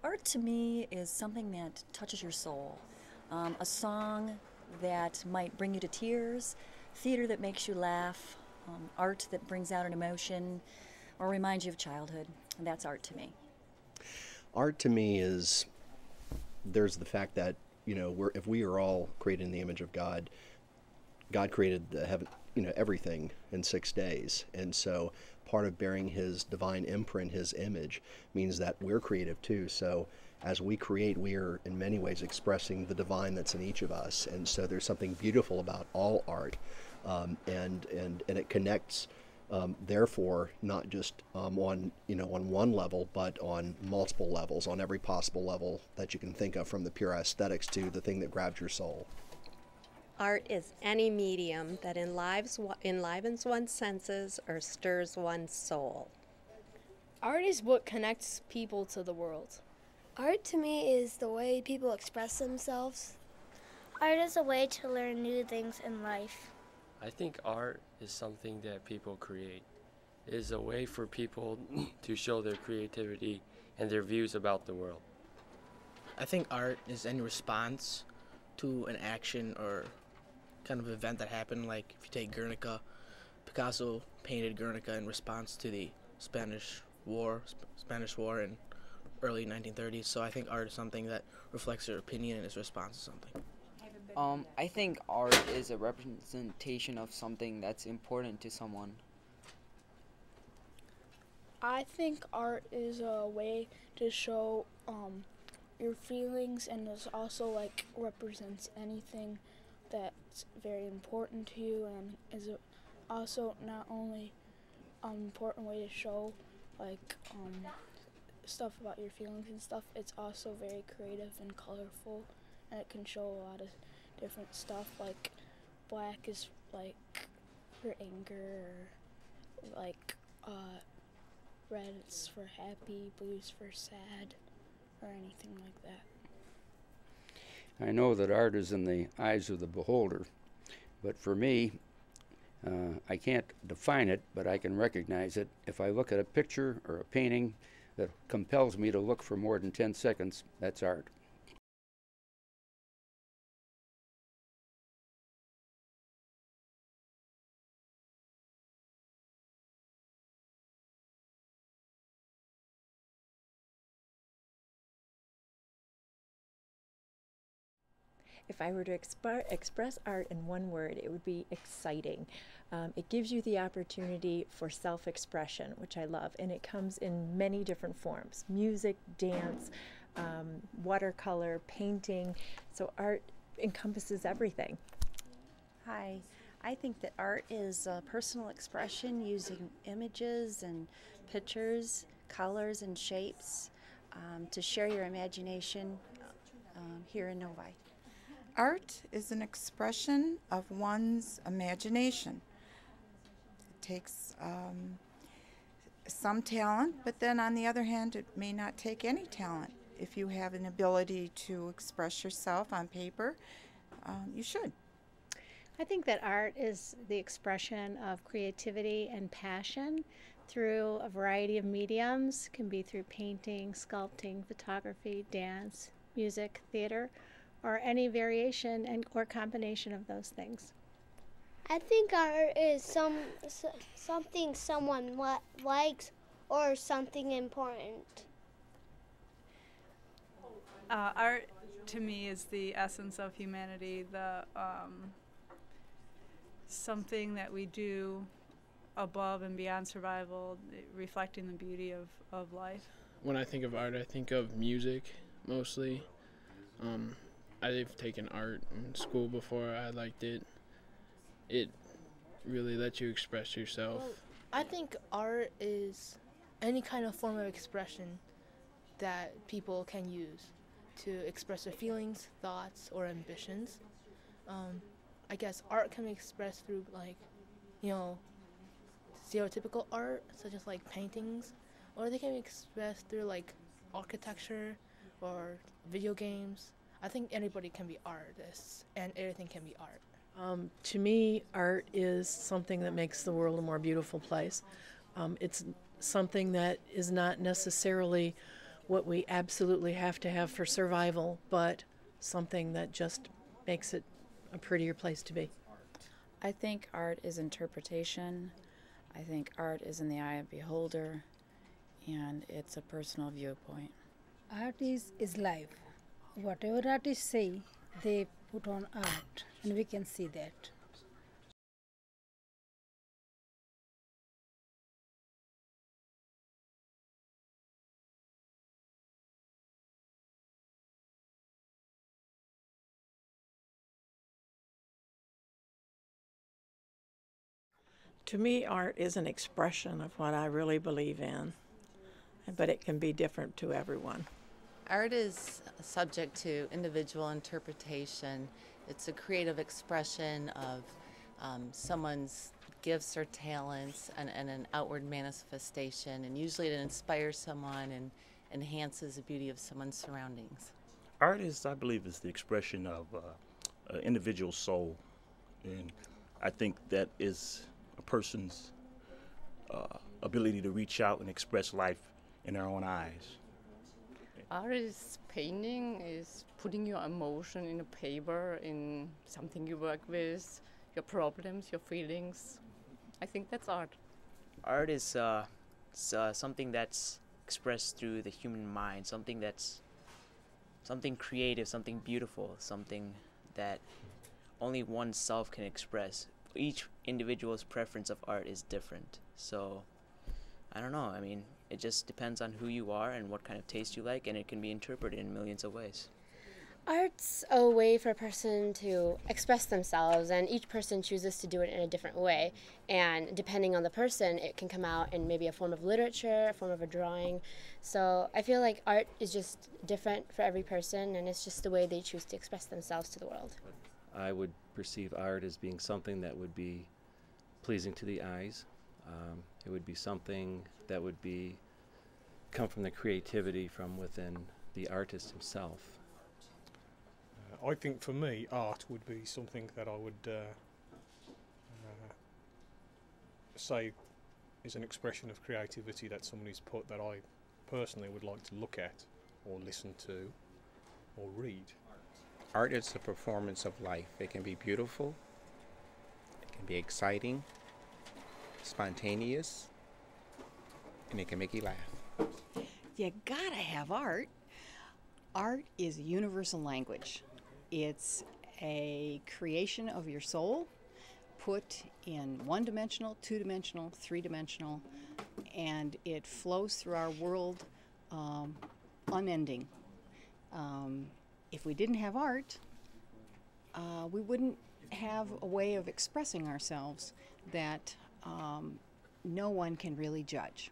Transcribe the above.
Art to me is something that touches your soul. A song that might bring you to tears, theater that makes you laugh, art that brings out an emotion or reminds you of childhood. And that's art to me. Art to me is there's the fact that if we are all created in the image of God, God created the heaven, everything in 6 days, and so part of bearing His divine imprint, His image, means that we're creative too. So as we create, we are in many ways expressing the divine that's in each of us, and so there's something beautiful about all art, and it connects. Therefore, not just on one level, but on multiple levels, on every possible level that you can think of, from the pure aesthetics to the thing that grabs your soul. Art is any medium that enlivens one's senses or stirs one's soul. Art is what connects people to the world. Art to me is the way people express themselves. Art is a way to learn new things in life. I think art is something that people create. It is a way for people to show their creativity and their views about the world. I think art is any response to an action or kind of event that happened. Like if you take Guernica, Picasso painted Guernica in response to the Spanish War in early 1930s. So I think art is something that reflects your opinion and is a response to something. I think art is a representation of something that's important to someone. I think art is a way to show your feelings, and it also like represents anything that's very important to you, and is also not only an important way to show like stuff about your feelings and stuff, it's also very creative and colorful, and it can show a lot of different stuff. Like black is like for anger, or like red is for happy, blue's for sad, or anything like that. I know that art is in the eyes of the beholder, but for me, I can't define it, but I can recognize it. If I look at a picture or a painting that compels me to look for more than 10 seconds, that's art. If I were to express art in one word, it would be exciting. It gives you the opportunity for self-expression, which I love, and it comes in many different forms: music, dance, watercolor, painting. So art encompasses everything. Hi, I think that art is a personal expression using images and pictures, colors and shapes to share your imagination here in Novi. Art is an expression of one's imagination. It takes some talent, but then on the other hand, it may not take any talent. If you have an ability to express yourself on paper, you should. I think that art is the expression of creativity and passion through a variety of mediums. It can be through painting, sculpting, photography, dance, music, theater, or any variation or combination of those things. I think art is something someone likes or something important. Art to me is the essence of humanity, the something that we do above and beyond survival, reflecting the beauty of life. When I think of art, I think of music mostly. I've taken art in school before. I liked it. It really lets you express yourself. Well, I think art is any kind of form of expression that people can use to express their feelings, thoughts, or ambitions. I guess art can be expressed through stereotypical art, such as like paintings, or they can be expressed through like architecture or video games. I think anybody can be artists, and everything can be art. To me, art is something that makes the world a more beautiful place. It's something that is not necessarily what we absolutely have to have for survival, but something that just makes it a prettier place to be. I think art is interpretation. I think art is in the eye of the beholder, and it's a personal viewpoint. Art is life. Whatever artists say, they put on art, and we can see that. To me, art is an expression of what I really believe in, but it can be different to everyone. Art is subject to individual interpretation. It's a creative expression of someone's gifts or talents and an outward manifestation, and usually it inspires someone and enhances the beauty of someone's surroundings. Art is, I believe, is the expression of an individual soul, and I think that is a person's ability to reach out and express life in their own eyes. Art is painting, is putting your emotion in a paper, in something you work with, your problems, your feelings. I think that's art. Art is something that's expressed through the human mind, something that's something creative, something beautiful, something that only oneself can express. Each individual's preference of art is different. So, I don't know, I mean, it just depends on who you are and what kind of taste you like, and it can be interpreted in millions of ways. Art's a way for a person to express themselves, and each person chooses to do it in a different way. And depending on the person, it can come out in maybe a form of literature, a form of a drawing. So I feel like art is just different for every person, and it's just the way they choose to express themselves to the world. I would perceive art as being something that would be pleasing to the eyes. It would be something that would come from the creativity from within the artist himself. I think for me, art would be something that I would say is an expression of creativity that somebody's put that I personally would like to look at or listen to or read. Art is a performance of life. It can be beautiful, it can be exciting, spontaneous, and it can make you laugh. You gotta have art. Art is a universal language. It's a creation of your soul, put in one-dimensional, two-dimensional, three-dimensional, and it flows through our world unending. If we didn't have art, we wouldn't have a way of expressing ourselves that no one can really judge.